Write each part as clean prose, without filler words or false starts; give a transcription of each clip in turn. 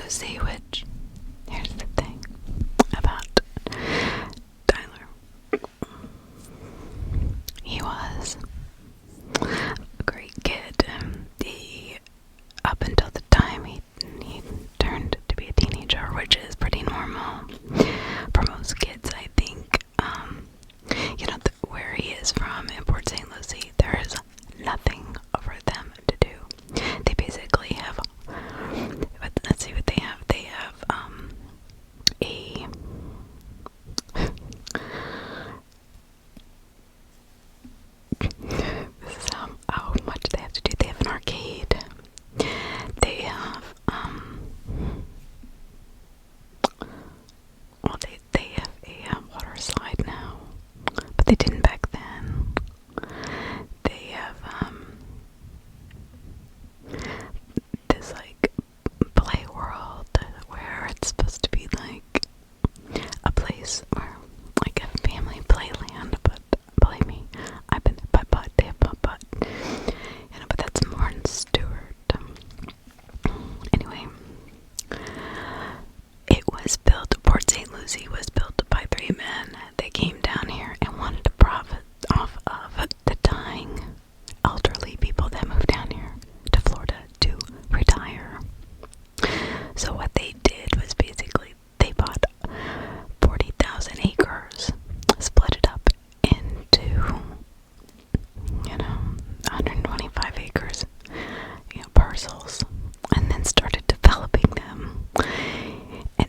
Lucie, which, here's the thing about Tyler. He was a great kid. Up until the time he turned to be a teenager, which is pretty normal for most kids, I think. Where he is from in Port St. Lucie, there is nothing for them to do. They basically have, let's see what they have. They have this is how much they have to do. They have an arcade. They have they have a water slide now, but they didn't back then. They have this like play world where it's supposed to be like a place where like a family playland, but believe me, I've been but they have but but that's more in Stewart. Anyway, it was built. Port St. Lucie was built by 3 men. They came down here and wanted to profit off of the dying elderly people that moved down here to Florida to retire. So what they did was basically they bought 40,000 acres, split it up into 125 acres, parcels, and then started developing them. And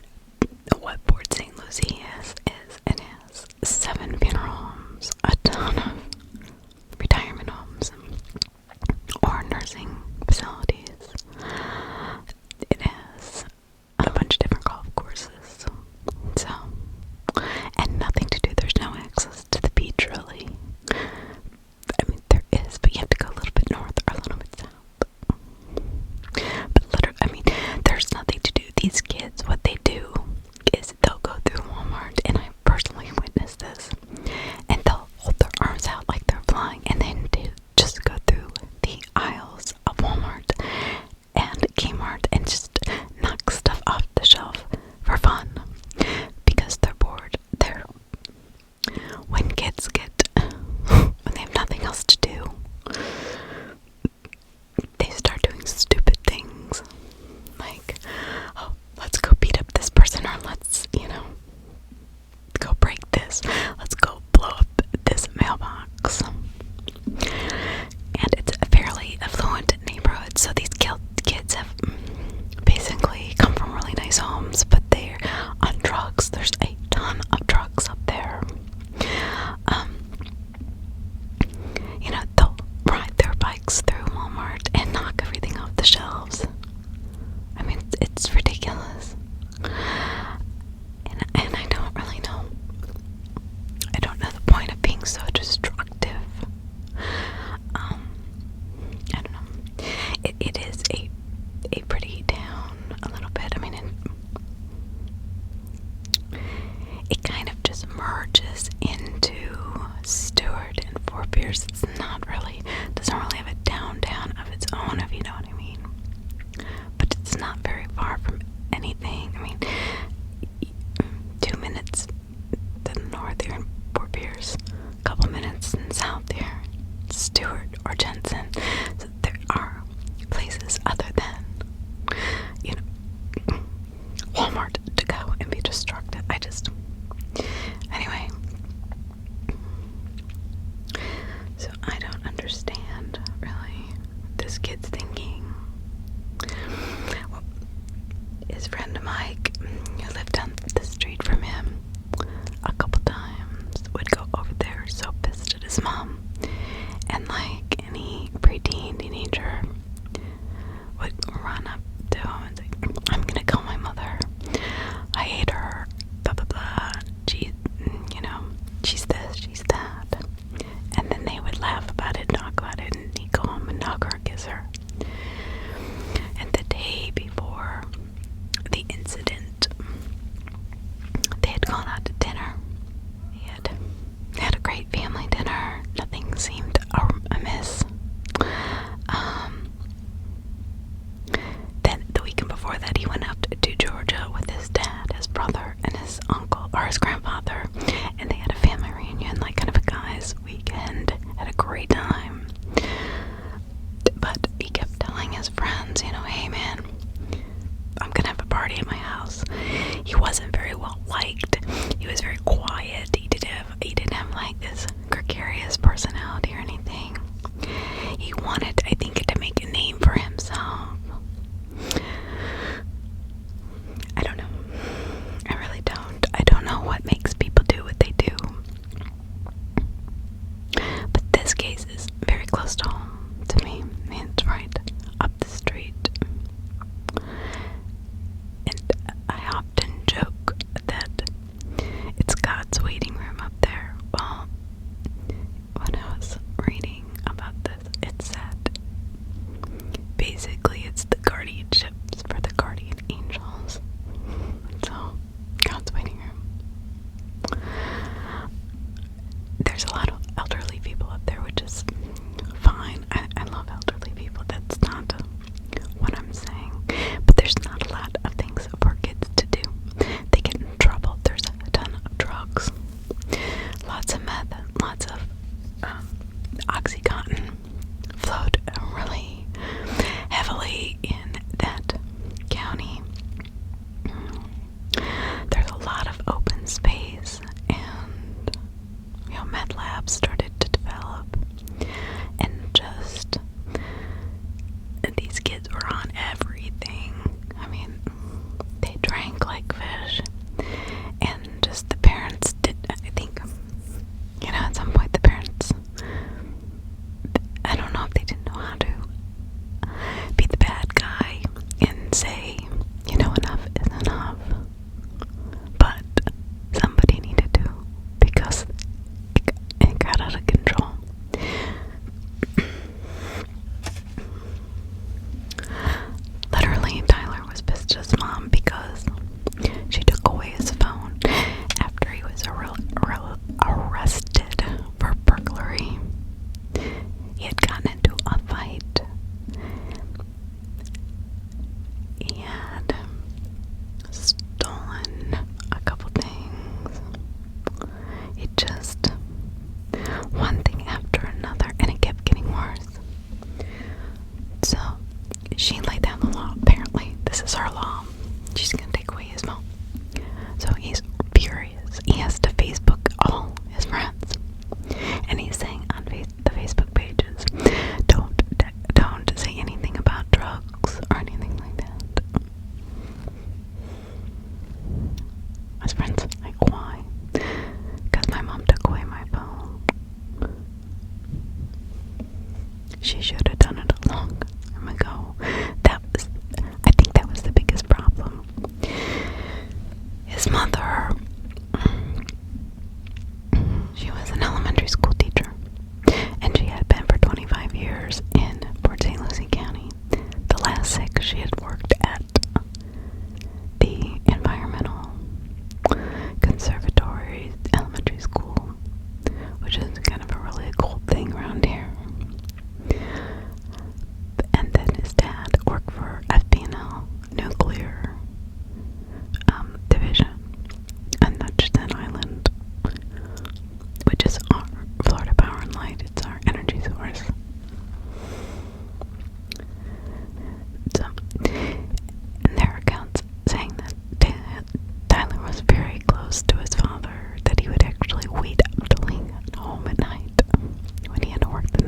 what Port St. Lucie is it has 7 funeral homes, a ton of retirement homes, or nursing facilities. It has a bunch of different golf courses. So, and nothing to do. There's no access to the beach, really. I mean, there is, but you have to go a little bit north or a little bit south. But literally, I mean, there's nothing to do. These kids, what they do is they'll go through Walmart, and I personally witnessed this, and they'll hold their arms out like they're flying, and then they just go through the aisles of Walmart and Kmart and just knock stuff off the shelf for fun because they're bored. When kids when they have nothing else to do, they start doing stupid things like, oh, let's go beat up this person, or let's, go break this, let's go blow up this mailbox. And it's a fairly affluent neighborhood, so these kids have basically come from really nice homes, but they're on drugs. There's a ton of drugs up there. They'll ride their bikes through Walmart and knock everything off the shelves. I mean, it's ridiculous. And I don't really know. I don't know the point of being so destructive. I don't know. It is a pretty town, a little bit. I mean, it kind of just merges into Stewart and Fort Pierce. It's not really, doesn't really have a downtown of its own, if you know what I mean. But it's not very far from anything. I mean, 2 minutes to the north here in Fort Pierce, a couple minutes in south here, Stewart or Jensen. So there are places other than, Walmart to go and be destructive. Anyway. So I don't understand, really, this kid's thinking. Well, his friend Mike, who lived down the street from him a couple times, would go over there so pissed at his mom. And like any preteen teenager would run up to him and say, I'm gonna kill my mother. I hate her. Blah, blah, blah. She's this, she's that. And then they would laugh about it, talk about it, and he'd go home and hug her, kiss her. And the day before the incident, they had gone out to dinner. They had a great family dinner. Nothing seemed amiss. his gregarious personality or anything. He wanted, I think, to make a name for himself. I don't know. I really don't. I don't know what makes people do what they do. But this case is very close to home to me. It's right up the street. And I often joke that it's God's waiting room up there. Well, when I was reading about this, it said basically it's the guardianships for the guardian angels. So, God's waiting room. There's a lot of elderly people up there, which is fine. I love elderly people. That's not what I'm saying. But there's not a lot of things for kids to do. They get in trouble. There's a ton of drugs. Lots of meth. Lots of Oxycontin flowed really heavily in that county. There's a lot of open space, and meth labs started to develop, and just these kids were on everything. I mean, they drank like fish, and just the parents did, I think, at some point the parents, I don't know if they didn't know how to be the bad guy and say, enough is enough. But somebody needed to, because it got out of control. Literally, Tyler was pissed at his mom because she took away his phone after he was arrested for burglary. He had gotten into a fight. He had stolen a couple things. It just, one thing after another, and it kept getting worse. So, she laid down the law, apparently. This is her law. She's gonna take away his phone. So he's furious. He has to Facebook all his friends. And he's saying on the Facebook pages, don't say anything about drugs or anything like that. His friends are like, why? Because my mom took away my phone. She should have done it a long time ago. I think that was the biggest problem. His mother, she was an elementary school teacher, and she had been for 25 years in Port St. Lucie County. The last 6 she had worked at the Environmental Conservatory Elementary School, which is kind of a really cool thing around here. And then his dad worked for FPNL Nuclear Division on Dutchton Island, which is our Florida Power and Light. It's our energy source. So, in their accounts saying that Tyler was very close to his father, that he would actually wait up till he got home at night when he had to work the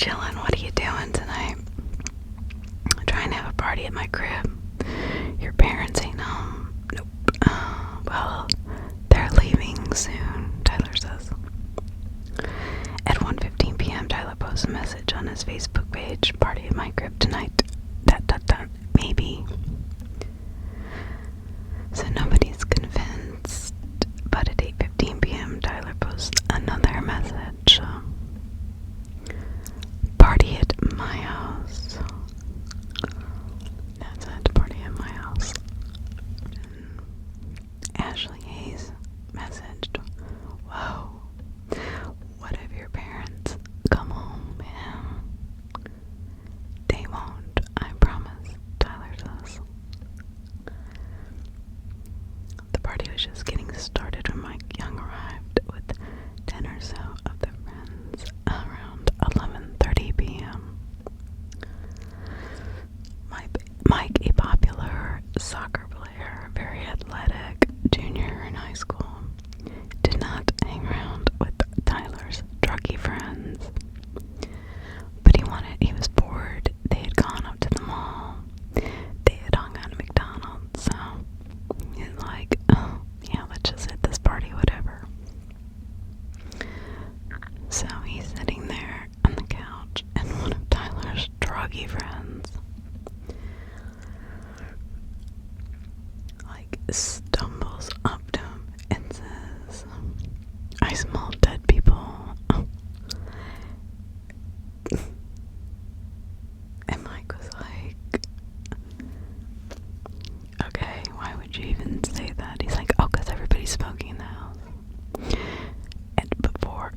chilling. What are you doing tonight? Trying to have a party at my crib. Your parents ain't home. Nope. Well, they're leaving soon, Tyler says. At 1:15 p.m., Tyler posts a message on his Facebook page. Party at my crib tonight. ... Maybe. So nobody's convinced. But at 8:15 p.m., Tyler posts another message. Party at my house. That's it. Party at my house. Ashley Hayes messaged, "Whoa, what if your parents come home, man?" "They won't, I promise," Tyler says. The party was just getting started when Mike Young arrived with 10 or so of their friends around 11:30 p.m. Mike, a popular soccer player, very athletic, junior in high school, did not hang around with Tyler's druggy friends. But he was bored. They had gone up to the mall. They had hung out at McDonald's, so he's like, "Oh, yeah, let's just hit this party, whatever." So he's sitting there on the couch, and one of Tyler's druggy friends stumbles up to him and says, "I smell dead people." And Mike was like, "Okay, why would you even say that?" He's like, "Oh, because everybody's smoking in the house." And before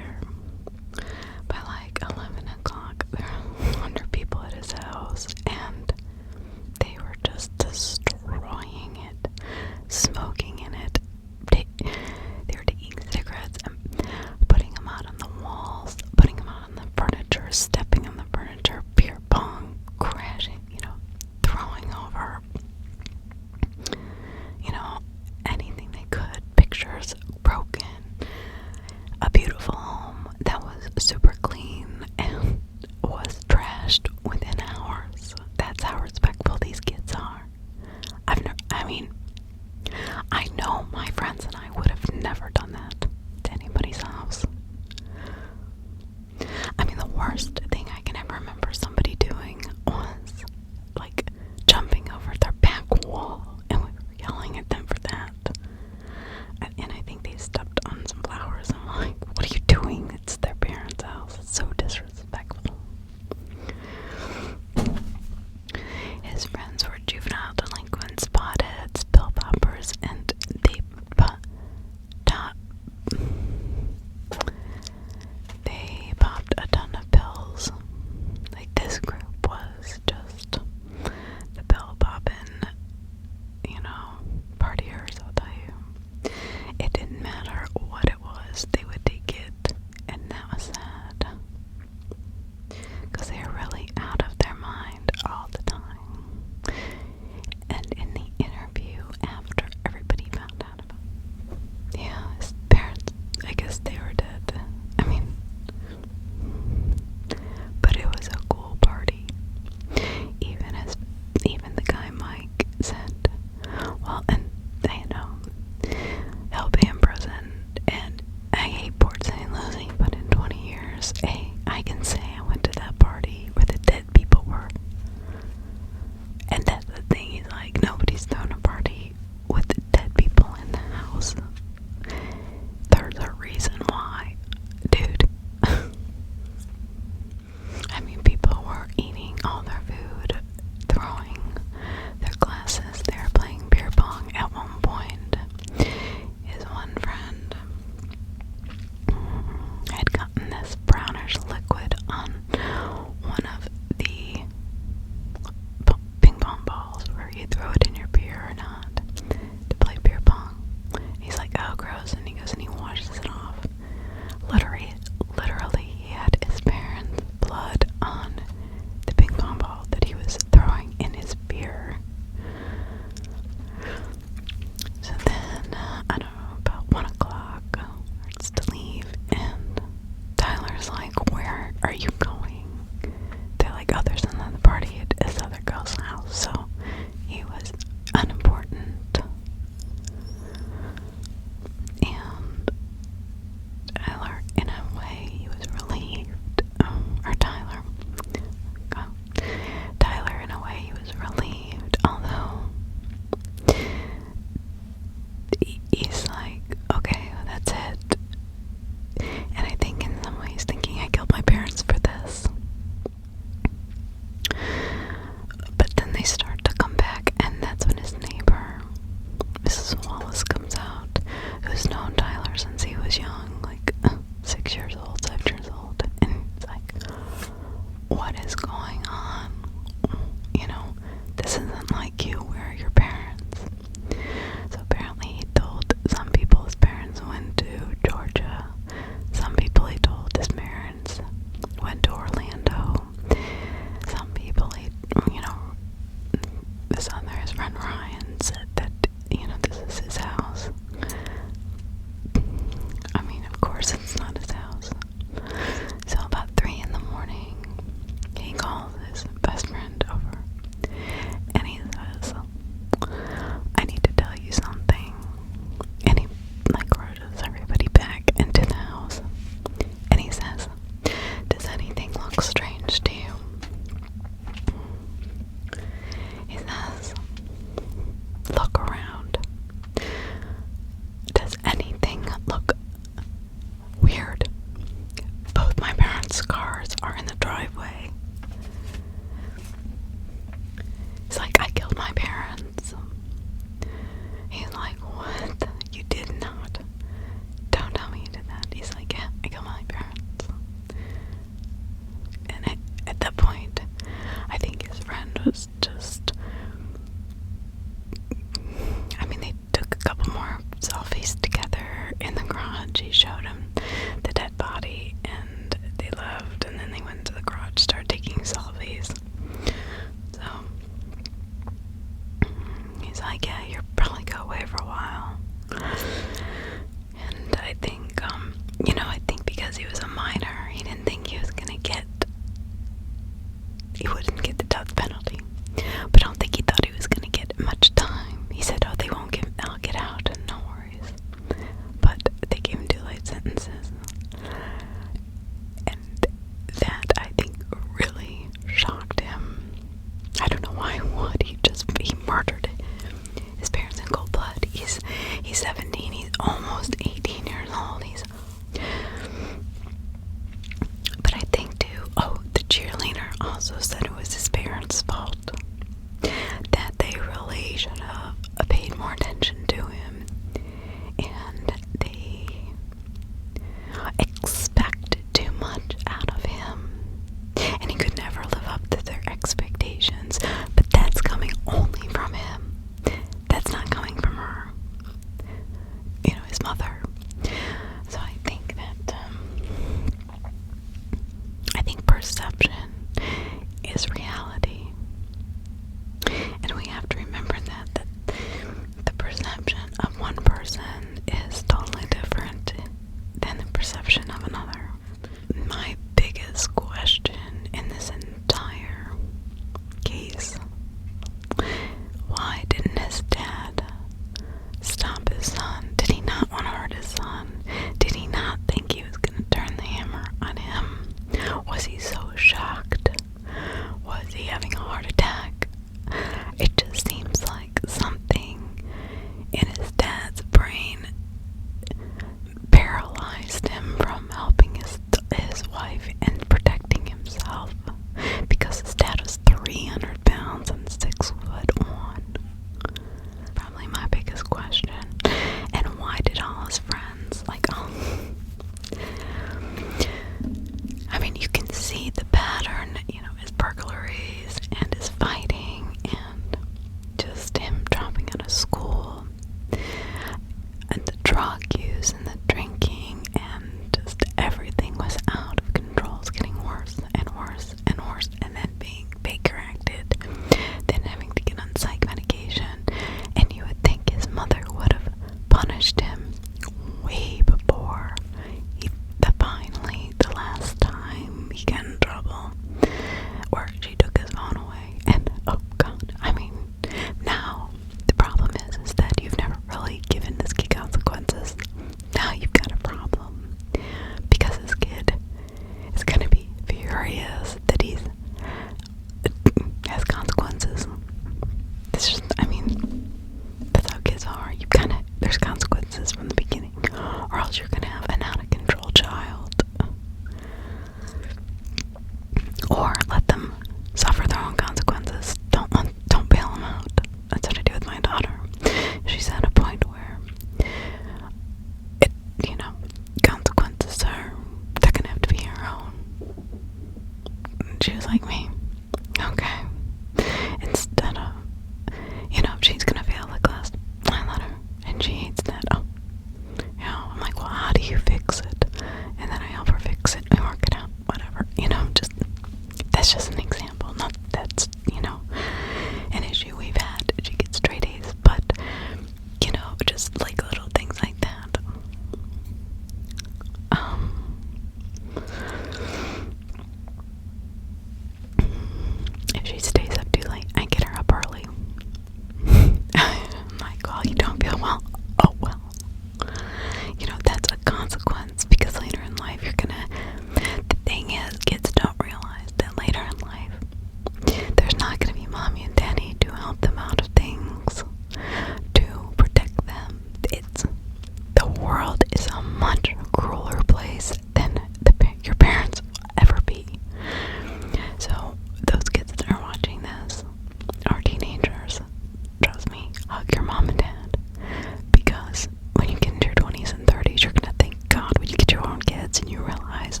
hits and you realize,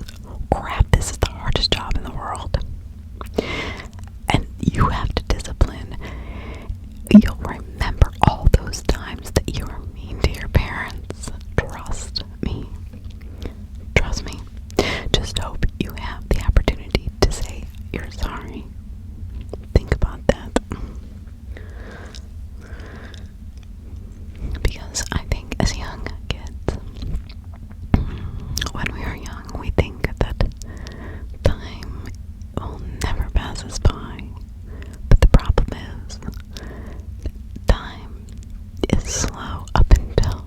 crap, this is the hardest job in the world. And you have to discipline. You'll remember all those times that you were mean to your parents. Trust me. Trust me. Just hope you have the opportunity to say you're sorry. Think about that. Because I think as young kids, when we are young, we think that time will never pass us by. But the problem is, time is slow up until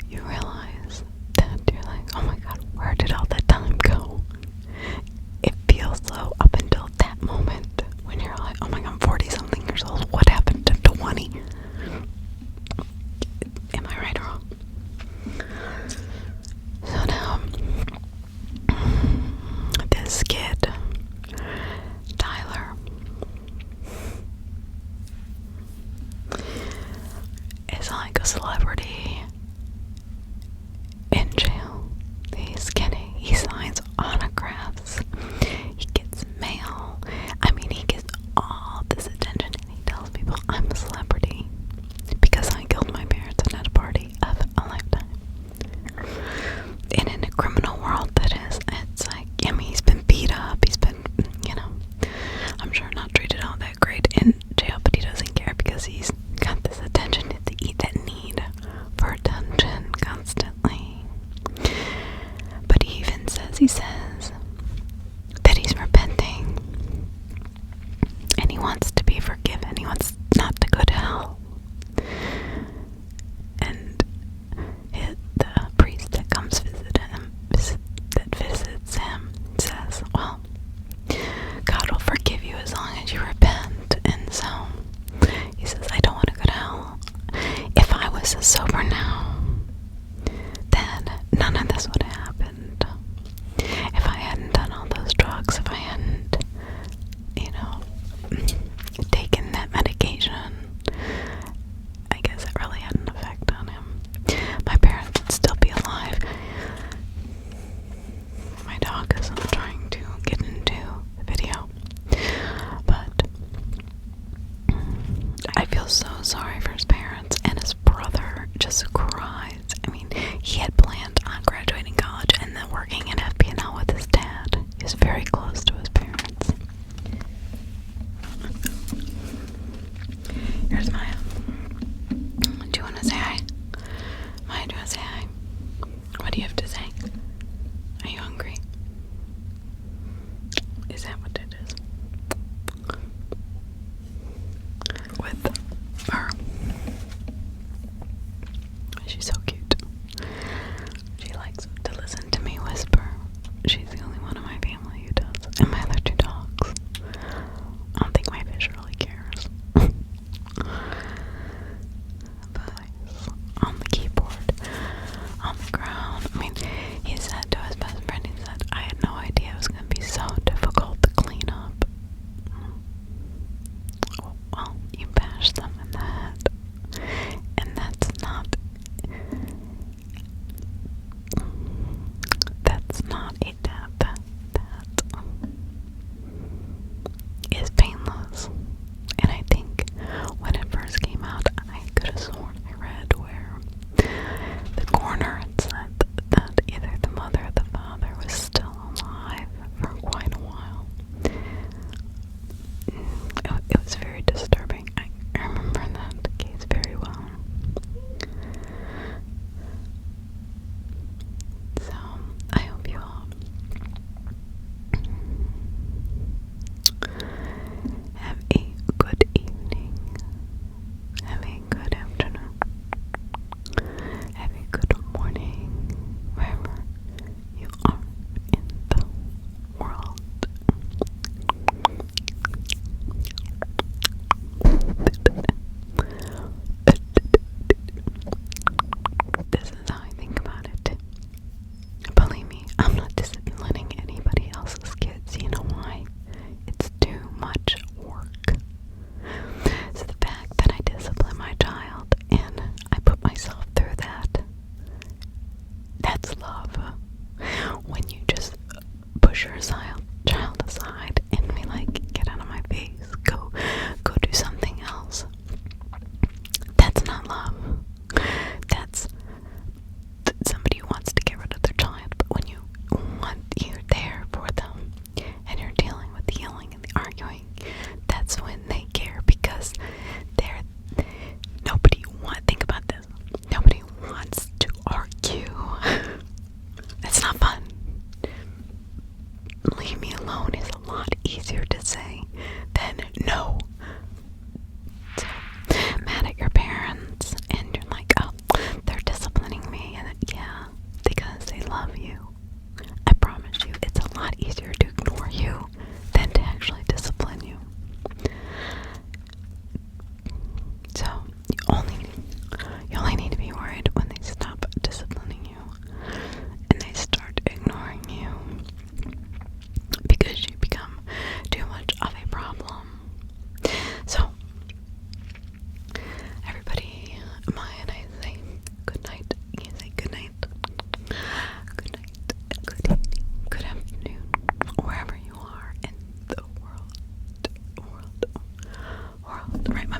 you realize that you're like, oh my god, where did all that time go? It feels slow up until that moment when you're like, oh my god, I'm 40 something years old. What happened to 20? Am I right or wrong? So now, this kid, Tyler, is like a celebrity in jail. He signs autographs, he gets mail. I mean, he gets all this attention, and he tells people, I'm a celebrity because I killed my parents and had a party of a lifetime. And in a criminal world, it's like, I mean, he's been beat up, he's been, I'm sure not treated all that great in jail, but he doesn't care because he's got this attention, that need for attention constantly. But he says that he's repenting, and he wants to be forgiven, he wants not to go to hell. And the priest that comes that visits him says, well, God will forgive you as long as you repent. And so he says, I don't want to go to hell. If I was sober now, then none of this would have happened. love you. I promise you, it's a lot easier to ignore you than to actually discipline you. So, you only need to be worried when they stop disciplining you and they start ignoring you because you become too much of a problem. So, everybody, Maya and I say good night. You say good night. Good night. Good evening. Good afternoon. Wherever you are in the world. Right, my